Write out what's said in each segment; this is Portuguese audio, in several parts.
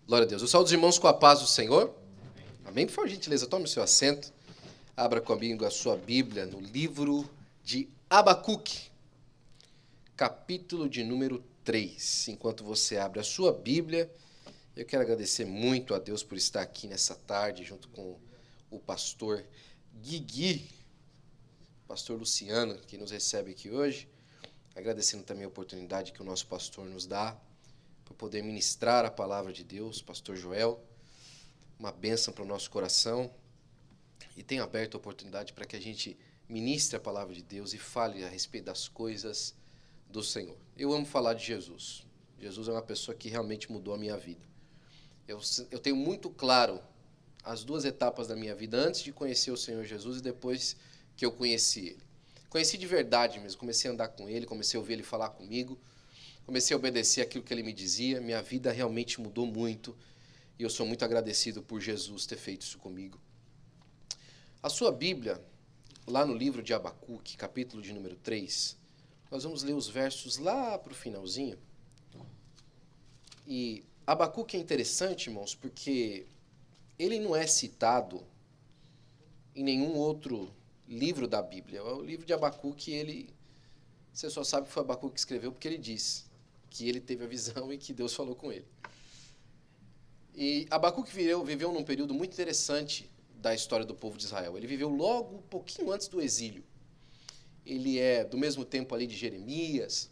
Glória a Deus. Eu saúdo os irmãos com a paz do Senhor. Amém? Por favor, gentileza, tome o seu assento. Abra comigo a sua Bíblia no livro de Abacuque, capítulo de número 3. Enquanto você abre a sua Bíblia, eu quero agradecer muito a Deus por estar aqui nessa tarde, junto com o pastor Guigui, pastor Luciano, que nos recebe aqui hoje. Agradecendo também a oportunidade que o nosso pastor nos dá para poder ministrar a palavra de Deus, pastor Joel, uma bênção para o nosso coração, e tem aberto a oportunidade para que a gente ministre a palavra de Deus e fale a respeito das coisas do Senhor. Eu amo falar de Jesus. Jesus é uma pessoa que realmente mudou a minha vida. Eu tenho muito claro as duas etapas da minha vida, antes de conhecer o Senhor Jesus e depois que eu conheci Ele. Conheci de verdade mesmo, comecei a andar com Ele, comecei a ouvir Ele falar comigo, comecei a obedecer aquilo que Ele me dizia, minha vida realmente mudou muito e eu sou muito agradecido por Jesus ter feito isso comigo. A sua Bíblia, lá no livro de Abacuque, capítulo de número 3, nós vamos ler os versos lá para o finalzinho. E Abacuque é interessante, irmãos, porque ele não é citado em nenhum outro livro da Bíblia. O livro de Abacuque, você só sabe que foi Abacuque que escreveu porque ele diz que ele teve a visão e que Deus falou com ele. E Abacuque viveu num período muito interessante da história do povo de Israel. Ele viveu logo um pouquinho antes do exílio. Ele é do mesmo tempo ali de Jeremias,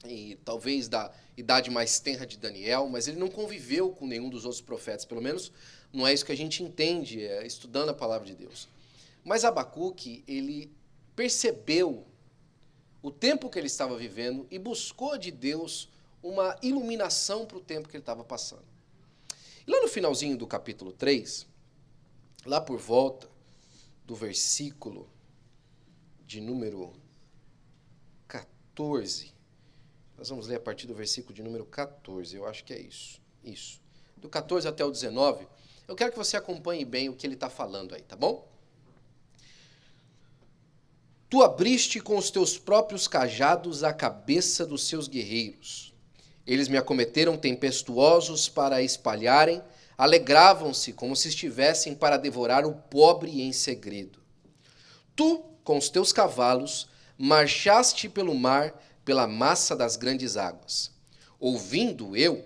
e talvez da idade mais tenra de Daniel, mas ele não conviveu com nenhum dos outros profetas, pelo menos não é isso que a gente entende estudando a palavra de Deus. Mas Abacuque, ele percebeu o tempo que ele estava vivendo e buscou de Deus uma iluminação para o tempo que ele estava passando. E lá no finalzinho do capítulo 3, lá por volta do versículo de número 14, nós vamos ler a partir do versículo de número 14, eu acho que é isso. Isso. Do 14 até o 19, eu quero que você acompanhe bem o que ele está falando aí, tá bom? Tu abriste com os teus próprios cajados a cabeça dos seus guerreiros. Eles me acometeram tempestuosos para espalharem, alegravam-se como se estivessem para devorar o pobre em segredo. Tu, com os teus cavalos, marchaste pelo mar, pela massa das grandes águas. Ouvindo eu,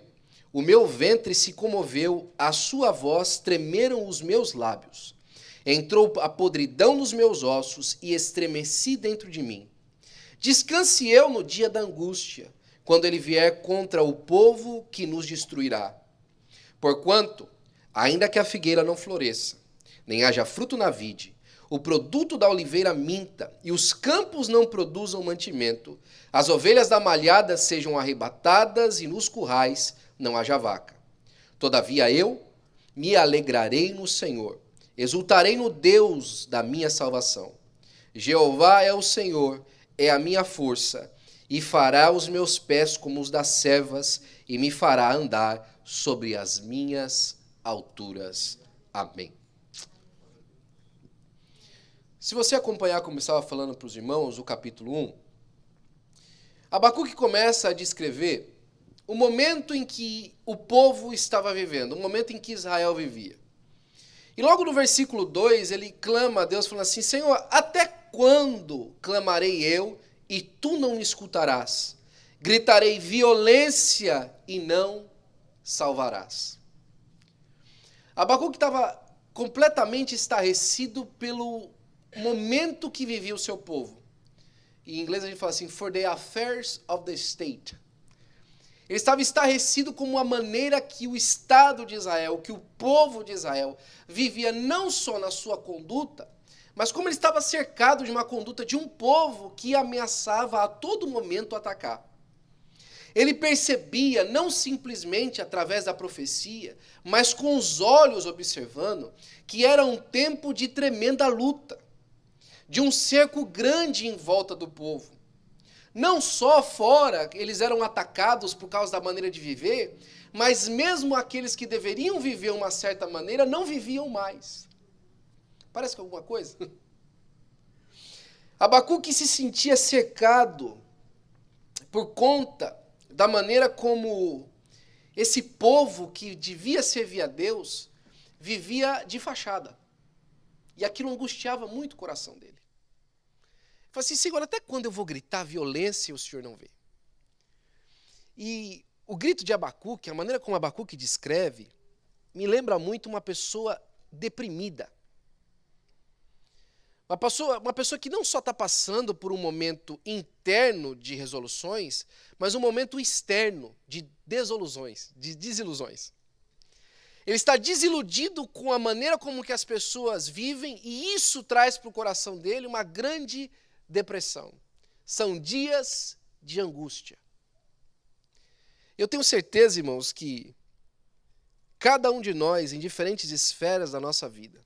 o meu ventre se comoveu, a sua voz tremeram os meus lábios. Entrou a podridão nos meus ossos e estremeci dentro de mim. Descanse eu no dia da angústia, quando ele vier contra o povo que nos destruirá. Porquanto, ainda que a figueira não floresça, nem haja fruto na vide, o produto da oliveira minta, e os campos não produzam mantimento, as ovelhas da malhada sejam arrebatadas, e nos currais não haja vaca. Todavia eu me alegrarei no Senhor, exultarei no Deus da minha salvação. Jeová é o Senhor, é a minha força, e fará os meus pés como os das servas, e me fará andar sobre as minhas alturas. Amém. Se você acompanhar, como eu estava falando para os irmãos, o capítulo 1, Abacuque começa a descrever o momento em que o povo estava vivendo, o momento em que Israel vivia. E logo no versículo 2, ele clama a Deus, falando assim: Senhor, até quando clamarei eu e tu não me escutarás? Gritarei violência e não salvarás. Abacuque estava completamente estarrecido pelo momento que vivia o seu povo. Em inglês a gente fala assim, for the affairs of the state. Ele estava estarrecido com a maneira que o Estado de Israel, que o povo de Israel vivia não só na sua conduta, mas como ele estava cercado de uma conduta de um povo que ameaçava a todo momento atacar. Ele percebia, não simplesmente através da profecia, mas com os olhos observando, que era um tempo de tremenda luta, de um cerco grande em volta do povo. Não só fora eles eram atacados por causa da maneira de viver, mas mesmo aqueles que deveriam viver uma certa maneira não viviam mais. Parece que alguma coisa? Abacuque se sentia cercado por conta da maneira como esse povo que devia servir a Deus, vivia de fachada. E aquilo angustiava muito o coração dele. Ele falou assim, Senhor, até quando eu vou gritar violência e o Senhor não vê? E o grito de Abacuque, a maneira como Abacuque descreve, me lembra muito uma pessoa deprimida. Uma pessoa que não só está passando por um momento interno de resoluções, mas um momento externo de desilusões. Ele está desiludido com a maneira como que as pessoas vivem e isso traz para o coração dele uma grande depressão. São dias de angústia. Eu tenho certeza, irmãos, que cada um de nós, em diferentes esferas da nossa vida,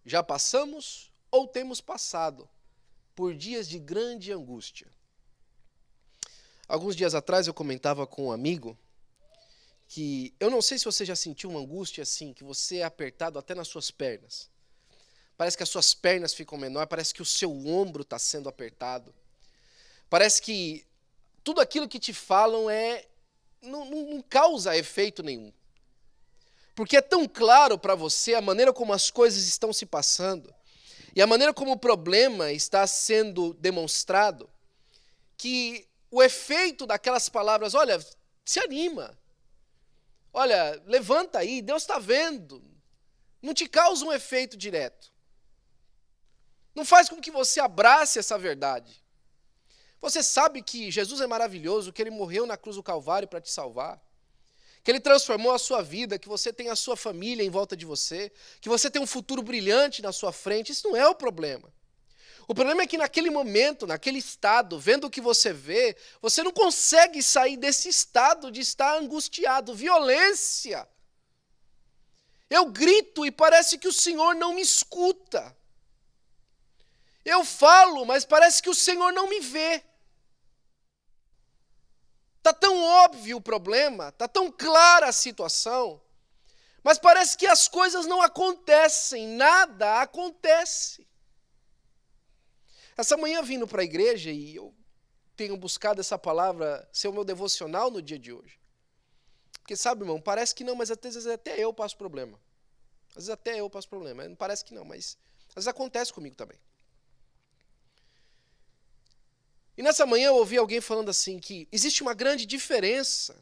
já passamos ou temos passado por dias de grande angústia. Alguns dias atrás eu comentava com um amigo que eu não sei se você já sentiu uma angústia assim, que você é apertado até nas suas pernas. Parece que as suas pernas ficam menores, parece que o seu ombro está sendo apertado. Parece que tudo aquilo que te falam não causa efeito nenhum. Porque é tão claro para você a maneira como as coisas estão se passando e a maneira como o problema está sendo demonstrado, que o efeito daquelas palavras, olha, se anima, olha, levanta aí, Deus está vendo, não te causa um efeito direto. Não faz com que você abrace essa verdade. Você sabe que Jesus é maravilhoso, que Ele morreu na cruz do Calvário para te salvar, que Ele transformou a sua vida, que você tem a sua família em volta de você, que você tem um futuro brilhante na sua frente. Isso não é o problema. O problema é que naquele momento, naquele estado, vendo o que você vê, você não consegue sair desse estado de estar angustiado. Violência. Eu grito e parece que o Senhor não me escuta. Eu falo, mas parece que o Senhor não me vê. Está tão óbvio o problema, está tão clara a situação, mas parece que as coisas não acontecem, nada acontece. Essa manhã vindo para a igreja, e eu tenho buscado essa palavra ser o meu devocional no dia de hoje. Porque sabe, irmão, parece que não, mas às vezes até eu passo problema. Às vezes até eu passo problema, não parece que não, mas às vezes acontece comigo também. E nessa manhã eu ouvi alguém falando assim que existe uma grande diferença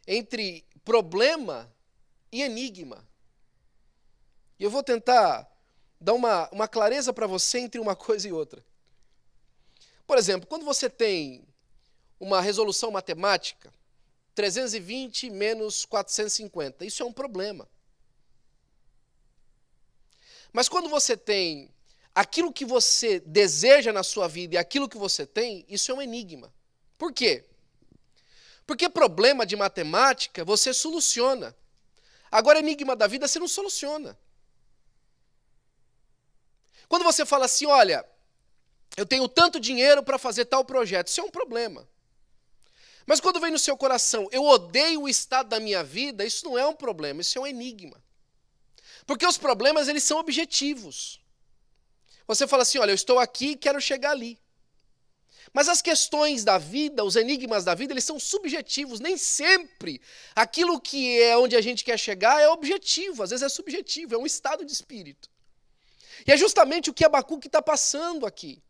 entre problema e enigma. E eu vou tentar dar uma clareza para você entre uma coisa e outra. Por exemplo, quando você tem uma resolução matemática, 320 menos 450, isso é um problema. Mas quando você tem aquilo que você deseja na sua vida e aquilo que você tem, isso é um enigma. Por quê? Porque problema de matemática você soluciona. Agora, enigma da vida você não soluciona. Quando você fala assim, olha, eu tenho tanto dinheiro para fazer tal projeto, isso é um problema. Mas quando vem no seu coração, eu odeio o estado da minha vida, isso não é um problema, isso é um enigma. Porque os problemas, eles são objetivos. Você fala assim, olha, eu estou aqui e quero chegar ali. Mas as questões da vida, os enigmas da vida, eles são subjetivos. Nem sempre aquilo que é onde a gente quer chegar é objetivo. Às vezes é subjetivo, é um estado de espírito. E é justamente o que Abacuque está passando aqui.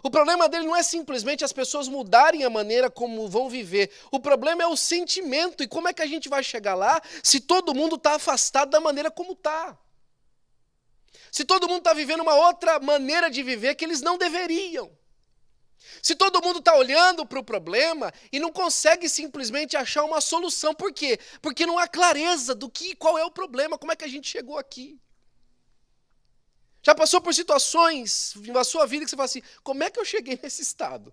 O problema dele não é simplesmente as pessoas mudarem a maneira como vão viver. O problema é o sentimento. E como é que a gente vai chegar lá se todo mundo está afastado da maneira como está? Se todo mundo está vivendo uma outra maneira de viver que eles não deveriam. Se todo mundo está olhando para o problema e não consegue simplesmente achar uma solução. Por quê? Porque não há clareza do qual é o problema, como é que a gente chegou aqui. Já passou por situações na sua vida que você fala assim, como é que eu cheguei nesse estado?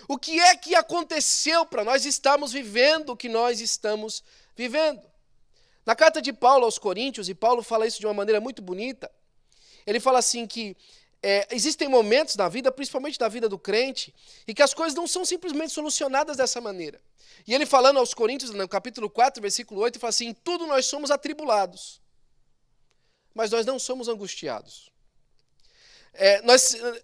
O que é que aconteceu para nós estarmos vivendo o que nós estamos vivendo? Na carta de Paulo aos Coríntios, e Paulo fala isso de uma maneira muito bonita, ele fala assim que existem momentos na vida, principalmente na vida do crente, e que as coisas não são simplesmente solucionadas dessa maneira. E ele falando aos Coríntios, no capítulo 4, versículo 8, ele fala assim, em tudo nós somos atribulados, mas nós não somos angustiados.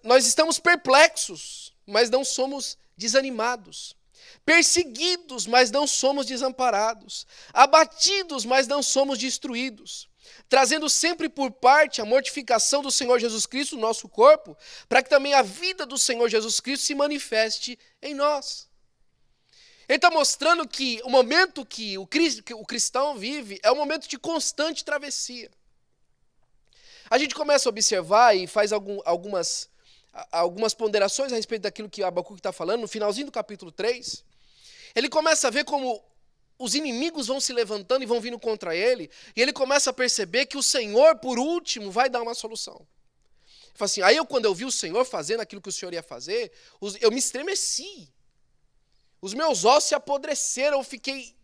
Nós estamos perplexos, mas não somos desanimados. perseguidos, mas não somos desamparados, abatidos, mas não somos destruídos, trazendo sempre por parte a mortificação do Senhor Jesus Cristo no nosso corpo, para que também a vida do Senhor Jesus Cristo se manifeste em nós. Ele está mostrando que o momento que o cristão vive é um momento de constante travessia. A gente começa a observar e faz algumas ponderações a respeito daquilo que Abacuque está falando, no finalzinho do capítulo 3. Ele começa a ver como os inimigos vão se levantando e vão vindo contra ele, e ele começa a perceber que o Senhor, por último, vai dar uma solução. Ele fala assim, quando eu vi o Senhor fazendo aquilo que o Senhor ia fazer, eu me estremeci. Os meus ossos se apodreceram, eu fiquei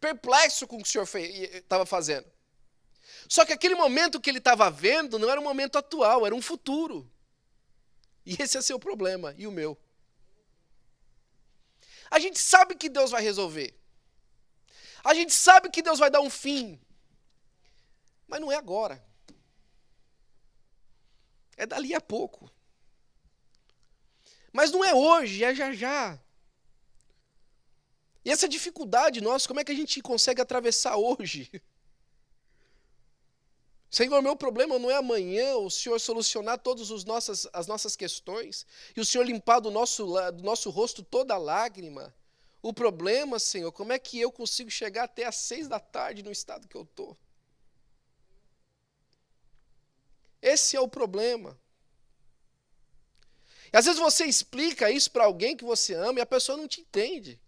perplexo com o que o Senhor estava fazendo. Só que aquele momento que ele estava vendo não era um momento atual, era um futuro. E esse é seu problema, e o meu. A gente sabe que Deus vai resolver. A gente sabe que Deus vai dar um fim. Mas não é agora. É dali a pouco. Mas não é hoje, é já já. E essa dificuldade nossa, como é que a gente consegue atravessar hoje? Senhor, meu problema não é amanhã o Senhor solucionar todas as nossas questões e o Senhor limpar do nosso rosto toda lágrima. O problema, Senhor, como é que eu consigo chegar até às 6 da tarde no estado que eu estou? Esse é o problema. E às vezes você explica isso para alguém que você ama e a pessoa não te entende.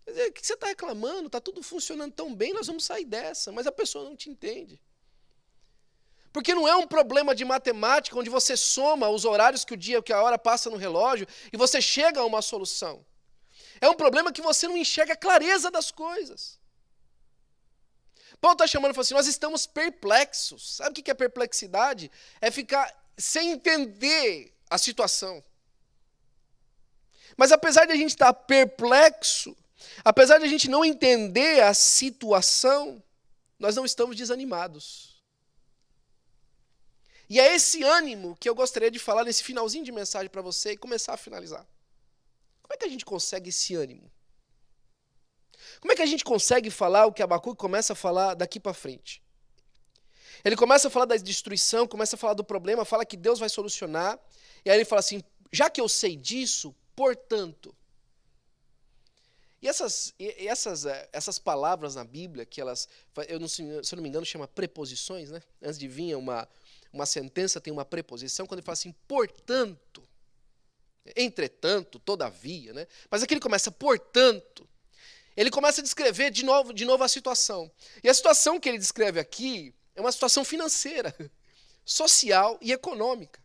Quer dizer, o que você está reclamando? Está tudo funcionando tão bem, nós vamos sair dessa. Mas a pessoa não te entende. Porque não é um problema de matemática, onde você soma os horários que a hora passa no relógio e você chega a uma solução. É um problema que você não enxerga a clareza das coisas. Paulo está chamando e falando assim, nós estamos perplexos. Sabe o que é perplexidade? É ficar sem entender a situação. Mas apesar de a gente estar perplexo, apesar de a gente não entender a situação, nós não estamos desanimados. E é esse ânimo que eu gostaria de falar nesse finalzinho de mensagem para você e começar a finalizar. Como é que a gente consegue esse ânimo? Como é que a gente consegue falar o que Abacuque começa a falar daqui para frente? Ele começa a falar da destruição, começa a falar do problema, fala que Deus vai solucionar, e aí ele fala assim, já que eu sei disso, portanto... E essas palavras na Bíblia, que elas, se eu não me engano, chama preposições, né? Antes de vir uma sentença, tem uma preposição, quando ele fala assim, portanto, entretanto, todavia, né? Mas aqui ele começa, portanto, ele começa a descrever de novo a situação. E a situação que ele descreve aqui é uma situação financeira, social e econômica.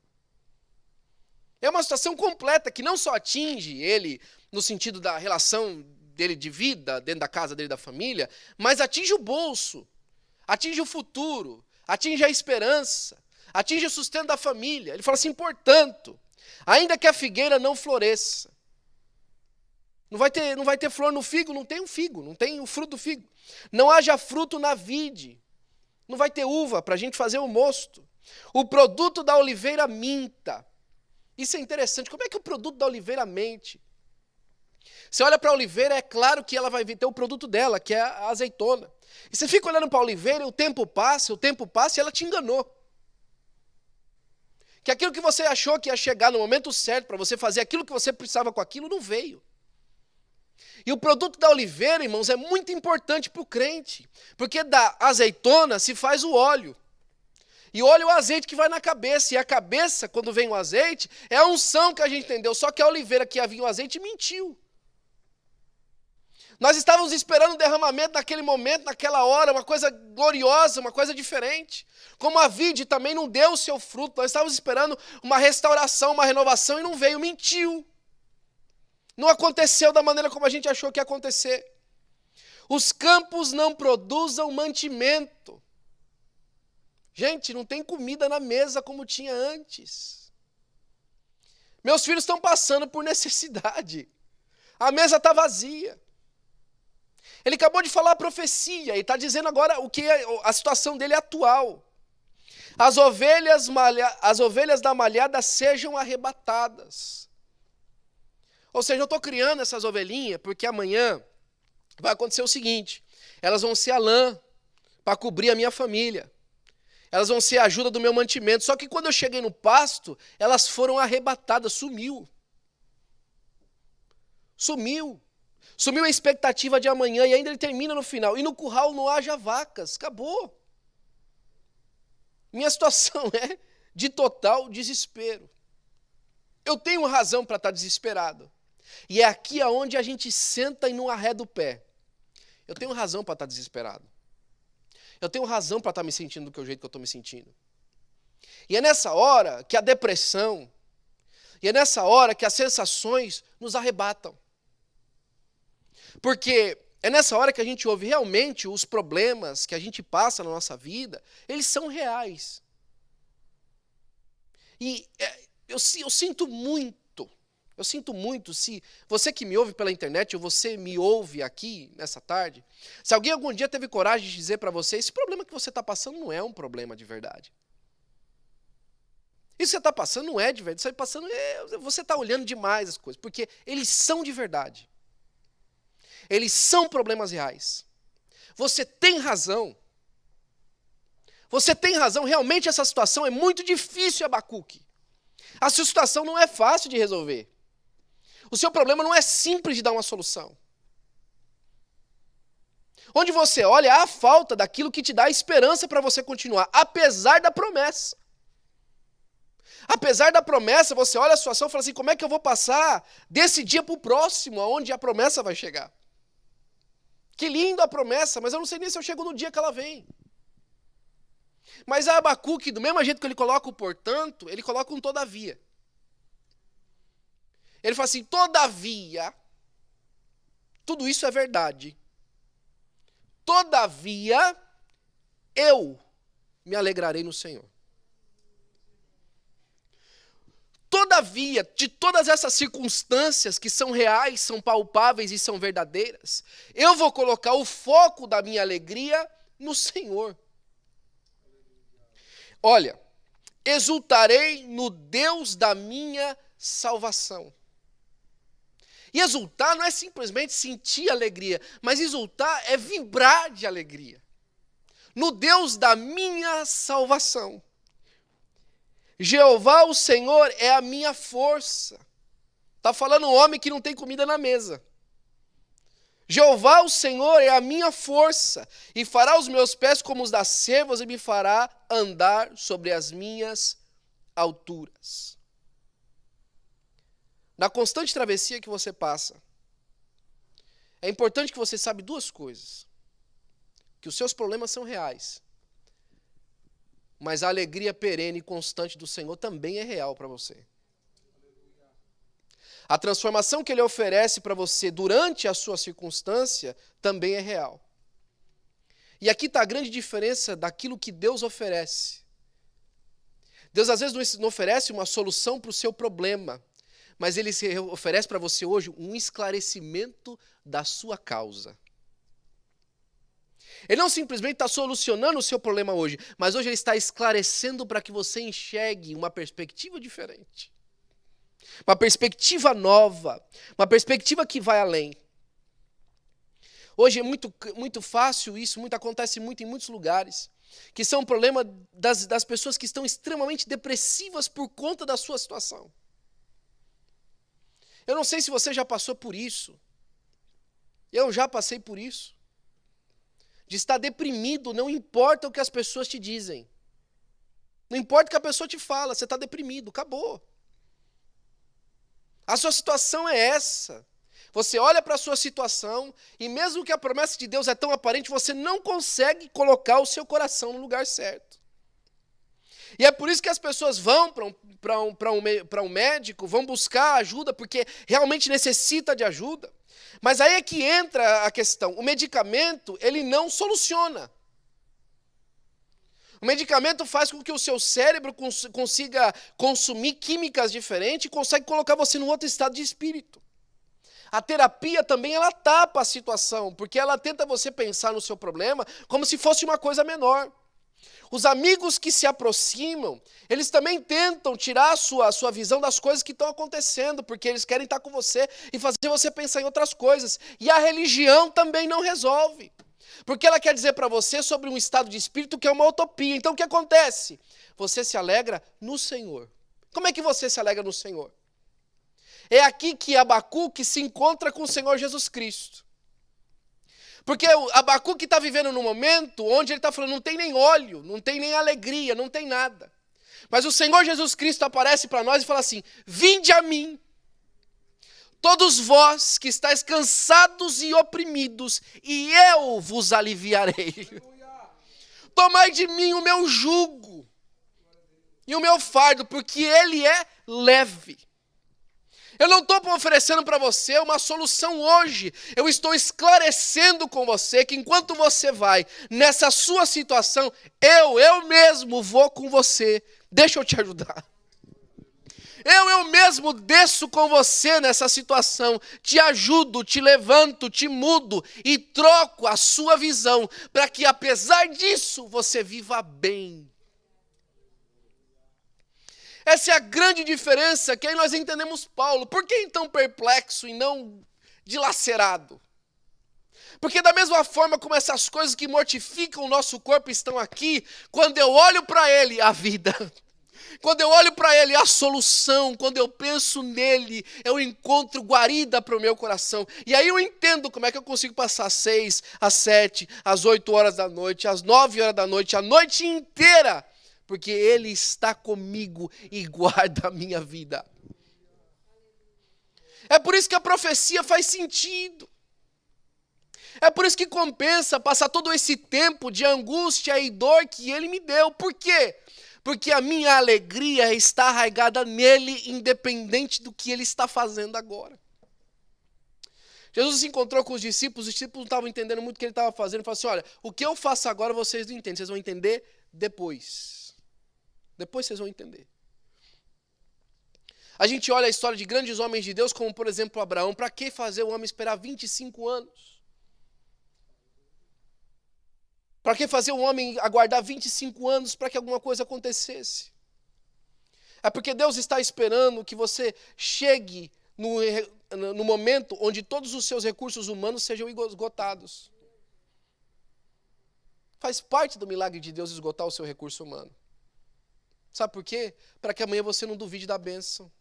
É uma situação completa que não só atinge ele no sentido da relação dele de vida, dentro da casa dele, da família, mas atinge o bolso, atinge o futuro, atinge a esperança, atinge o sustento da família. Ele fala assim, portanto, ainda que a figueira não floresça, não vai ter flor no figo, não tem o fruto do figo. Não haja fruto na vide, não vai ter uva para a gente fazer o mosto. O produto da oliveira minta. Isso é interessante, como é que o produto da oliveira mente? Você olha para a oliveira, é claro que ela vai ter o produto dela, que é a azeitona. E você fica olhando para a oliveira e o tempo passa e ela te enganou. Que aquilo que você achou que ia chegar no momento certo para você fazer aquilo que você precisava com aquilo, não veio. E o produto da oliveira, irmãos, é muito importante para o crente. Porque da azeitona se faz o óleo. E o óleo é o azeite que vai na cabeça. E a cabeça, quando vem o azeite, é a unção que a gente entendeu. Só que a oliveira que havia o azeite mentiu. Nós estávamos esperando o derramamento naquele momento, naquela hora, uma coisa gloriosa, uma coisa diferente. Como a vide também não deu o seu fruto, nós estávamos esperando uma restauração, uma renovação e não veio, mentiu. Não aconteceu da maneira como a gente achou que ia acontecer. Os campos não produzam mantimento. Gente, não tem comida na mesa como tinha antes. Meus filhos estão passando por necessidade. A mesa está vazia. Ele acabou de falar a profecia e está dizendo agora o que a situação dele é atual. As ovelhas da malhada sejam arrebatadas. Ou seja, eu estou criando essas ovelhinhas porque amanhã vai acontecer o seguinte: elas vão ser a lã para cobrir a minha família. Elas vão ser a ajuda do meu mantimento. Só que quando eu cheguei no pasto, elas foram arrebatadas, sumiu. Sumiu. Sumiu a expectativa de amanhã e ainda ele termina no final. E no curral não haja vacas. Acabou. Minha situação é de total desespero. Eu tenho razão para estar desesperado. E é aqui aonde a gente senta e não arreda o pé. Eu tenho razão para estar desesperado. Eu tenho razão para estar me sentindo do jeito que eu estou me sentindo. E é nessa hora que a depressão, e é nessa hora que as sensações nos arrebatam. Porque é nessa hora que a gente ouve realmente os problemas que a gente passa na nossa vida, eles são reais. E eu sinto muito, se você que me ouve pela internet ou você me ouve aqui nessa tarde, se alguém algum dia teve coragem de dizer para você, esse problema que você está passando não é um problema de verdade. Isso que você está passando não é de verdade, você está olhando demais as coisas, porque eles são de verdade. Eles são problemas reais. Você tem razão. Você tem razão, realmente essa situação é muito difícil, Abacuque. A sua situação não é fácil de resolver. O seu problema não é simples de dar uma solução. Onde você olha, há falta daquilo que te dá esperança para você continuar, apesar da promessa. Apesar da promessa, você olha a situação e fala assim, como é que eu vou passar desse dia para o próximo, aonde a promessa vai chegar? Que lindo a promessa, mas eu não sei nem se eu chego no dia que ela vem. Mas a Abacuque, do mesmo jeito que ele coloca o portanto, ele coloca um todavia. Ele fala assim, todavia, tudo isso é verdade. Todavia, eu me alegrarei no Senhor. Todavia, de todas essas circunstâncias que são reais, são palpáveis e são verdadeiras, eu vou colocar o foco da minha alegria no Senhor. Olha, exultarei no Deus da minha salvação. E exultar não é simplesmente sentir alegria, mas exultar é vibrar de alegria. No Deus da minha salvação. Jeová, o Senhor, é a minha força. Está falando um homem que não tem comida na mesa. Jeová, o Senhor, é a minha força, e fará os meus pés como os das cervas, e me fará andar sobre as minhas alturas. Na constante travessia que você passa, é importante que você saiba duas coisas. Que os seus problemas são reais, mas a alegria perene e constante do Senhor também é real para você. A transformação que Ele oferece para você durante a sua circunstância também é real. E aqui está a grande diferença daquilo que Deus oferece. Deus às vezes não oferece uma solução para o seu problema, mas Ele oferece para você hoje um esclarecimento da sua causa. Ele não simplesmente está solucionando o seu problema hoje, mas hoje Ele está esclarecendo para que você enxergue uma perspectiva diferente. Uma perspectiva nova, uma perspectiva que vai além. Hoje é muito fácil isso, acontece muito em muitos lugares, que são um problema das pessoas que estão extremamente depressivas por conta da sua situação. Eu não sei se você já passou por isso. Eu já passei por isso. De estar deprimido, não importa o que as pessoas te dizem. Não importa o que a pessoa te fala, você está deprimido, acabou. A sua situação é essa. Você olha para a sua situação e mesmo que a promessa de Deus é tão aparente, você não consegue colocar o seu coração no lugar certo. E é por isso que as pessoas vão para um médico, vão buscar ajuda, porque realmente necessita de ajuda. Mas aí é que entra a questão. O medicamento, ele não soluciona. O medicamento faz com que o seu cérebro consiga consumir químicas diferentes e consegue colocar você num outro estado de espírito. A terapia também, ela tapa a situação, porque ela tenta você pensar no seu problema como se fosse uma coisa menor. Os amigos que se aproximam, eles também tentam tirar a sua visão das coisas que estão acontecendo, porque eles querem estar com você e fazer você pensar em outras coisas. E a religião também não resolve, porque ela quer dizer para você sobre um estado de espírito que é uma utopia. Então o que acontece? Você se alegra no Senhor. Como é que você se alegra no Senhor? É aqui que Abacuque se encontra com o Senhor Jesus Cristo. Porque Abacuque está vivendo num momento onde ele está falando, não tem nem óleo, não tem nem alegria, não tem nada. Mas o Senhor Jesus Cristo aparece para nós e fala assim, vinde a mim, todos vós que estáis cansados e oprimidos, e eu vos aliviarei. Tomai de mim o meu jugo e o meu fardo, porque ele é leve. Eu não estou oferecendo para você uma solução hoje. Eu estou esclarecendo com você que enquanto você vai nessa sua situação, eu mesmo vou com você. Deixa eu te ajudar. Eu mesmo desço com você nessa situação, te ajudo, te levanto, te mudo e troco a sua visão para que apesar disso você viva bem. Essa é a grande diferença que aí nós entendemos Paulo. Por que então perplexo e não dilacerado? Porque da mesma forma como essas coisas que mortificam o nosso corpo estão aqui, quando eu olho para ele, a vida. Quando eu olho para ele, a solução. Quando eu penso nele, eu encontro guarida para o meu coração. E aí eu entendo como é que eu consigo passar às 6, às 7, às 8 horas da noite, às 9 horas da noite, a noite inteira. Porque ele está comigo e guarda a minha vida. É por isso que a profecia faz sentido. É por isso que compensa passar todo esse tempo de angústia e dor que ele me deu. Por quê? Porque a minha alegria está arraigada nele, independente do que ele está fazendo agora. Jesus se encontrou com os discípulos não estavam entendendo muito o que ele estava fazendo. Ele falou assim, olha, o que eu faço agora vocês não entendem, vocês vão entender depois. Depois vocês vão entender. A gente olha a história de grandes homens de Deus, como por exemplo Abraão. Para que fazer o homem esperar 25 anos? Para que fazer o homem aguardar 25 anos para que alguma coisa acontecesse? É porque Deus está esperando que você chegue no momento onde todos os seus recursos humanos sejam esgotados. Faz parte do milagre de Deus esgotar o seu recurso humano. Sabe por quê? Para que amanhã você não duvide da bênção.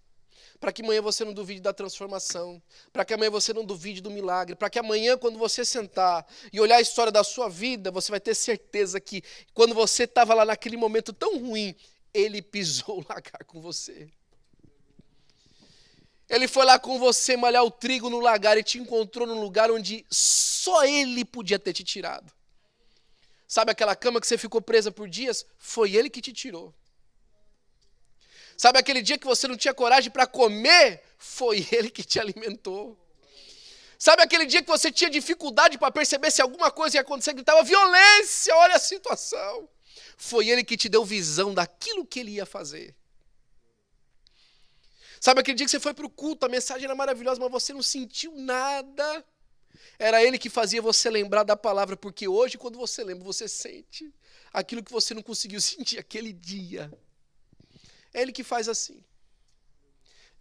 Para que amanhã você não duvide da transformação. Para que amanhã você não duvide do milagre. Para que amanhã, quando você sentar e olhar a história da sua vida, você vai ter certeza que quando você estava lá naquele momento tão ruim, ele pisou o lagar com você. Ele foi lá com você malhar o trigo no lagar e te encontrou num lugar onde só ele podia ter te tirado. Sabe aquela cama que você ficou presa por dias? Foi ele que te tirou. Sabe aquele dia que você não tinha coragem para comer? Foi ele que te alimentou. Sabe aquele dia que você tinha dificuldade para perceber se alguma coisa ia acontecer, que estava violência, olha a situação. Foi ele que te deu visão daquilo que ele ia fazer. Sabe aquele dia que você foi para o culto, a mensagem era maravilhosa, mas você não sentiu nada? Era ele que fazia você lembrar da palavra, porque hoje, quando você lembra, você sente aquilo que você não conseguiu sentir aquele dia. É ele que faz assim.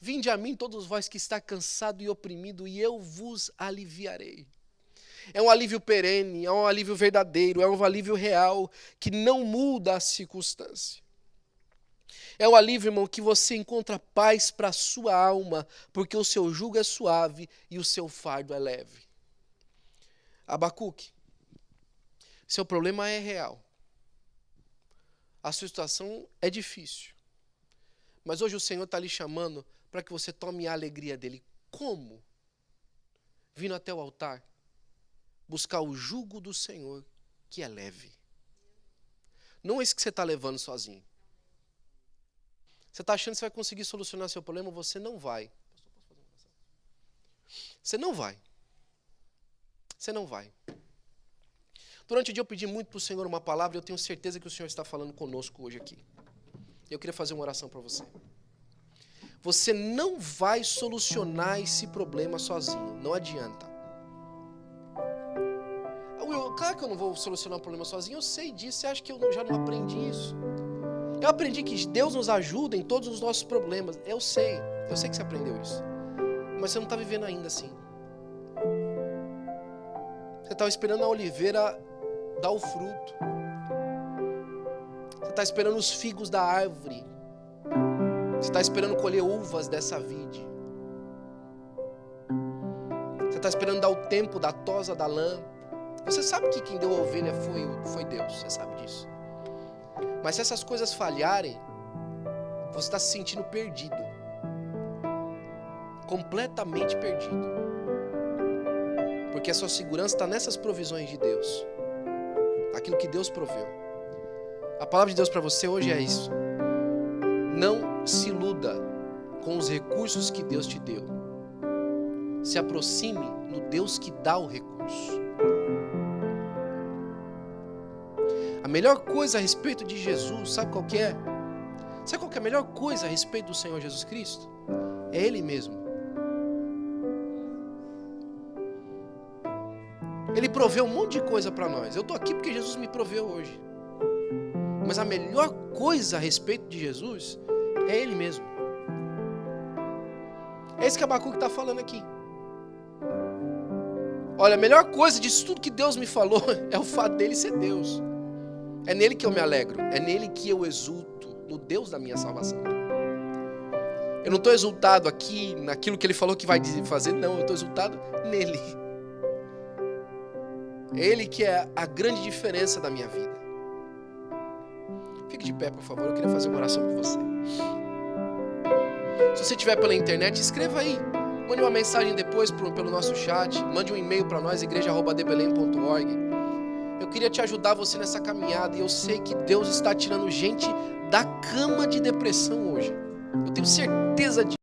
Vinde a mim todos vós que está cansado e oprimido, e eu vos aliviarei. É um alívio perene, é um alívio verdadeiro, é um alívio real, que não muda a circunstância. É um alívio, irmão, que você encontra paz para a sua alma, porque o seu jugo é suave e o seu fardo é leve. Abacuque, seu problema é real. A sua situação é difícil. Mas hoje o Senhor está lhe chamando para que você tome a alegria dele. Como? Vindo até o altar, buscar o jugo do Senhor, que é leve. Não é isso que você está levando sozinho. Você está achando que você vai conseguir solucionar seu problema? Você não vai. Você não vai. Você não vai. Durante o dia eu pedi muito para o Senhor uma palavra e eu tenho certeza que o Senhor está falando conosco hoje aqui. Eu queria fazer uma oração para você. Você não vai solucionar esse problema sozinho. Não adianta. Claro que eu não vou solucionar o problema sozinho, eu sei disso. Você acha que eu já não aprendi isso? Eu aprendi que Deus nos ajuda em todos os nossos problemas. Eu sei que você aprendeu isso. Mas você não está vivendo ainda assim. Você estava esperando a oliveira dar o fruto. Você está esperando os figos da árvore. Você está esperando colher uvas dessa vide. Você está esperando dar o tempo da tosa da lã. Você sabe que quem deu a ovelha foi Deus. Você sabe disso. Mas se essas coisas falharem, você está se sentindo perdido. Completamente perdido. Porque a sua segurança está nessas provisões de Deus. Aquilo que Deus proveu. A palavra de Deus para você hoje é isso. Não se iluda com os recursos que Deus te deu. Se aproxime no Deus que dá o recurso. A melhor coisa a respeito de Jesus, sabe qual que é? Sabe qual que é a melhor coisa a respeito do Senhor Jesus Cristo? É Ele mesmo. Ele proveu um monte de coisa para nós. Eu estou aqui porque Jesus me proveu hoje. Mas a melhor coisa a respeito de Jesus é Ele mesmo. É isso que Abacuque está falando aqui. Olha, a melhor coisa disso tudo que Deus me falou é o fato dele ser Deus. É nele que eu me alegro. É nele que eu exulto. No Deus da minha salvação. Eu não estou exultado aqui naquilo que ele falou que vai fazer. Não, eu estou exultado nele. É Ele que é a grande diferença da minha vida. Fique de pé, por favor. Eu queria fazer uma oração por você. Se você estiver pela internet, escreva aí. Mande uma mensagem depois pelo nosso chat. Mande um e-mail para nós, igreja@debelém.org. Eu queria te ajudar você nessa caminhada. E eu sei que Deus está tirando gente da cama de depressão hoje. Eu tenho certeza disso.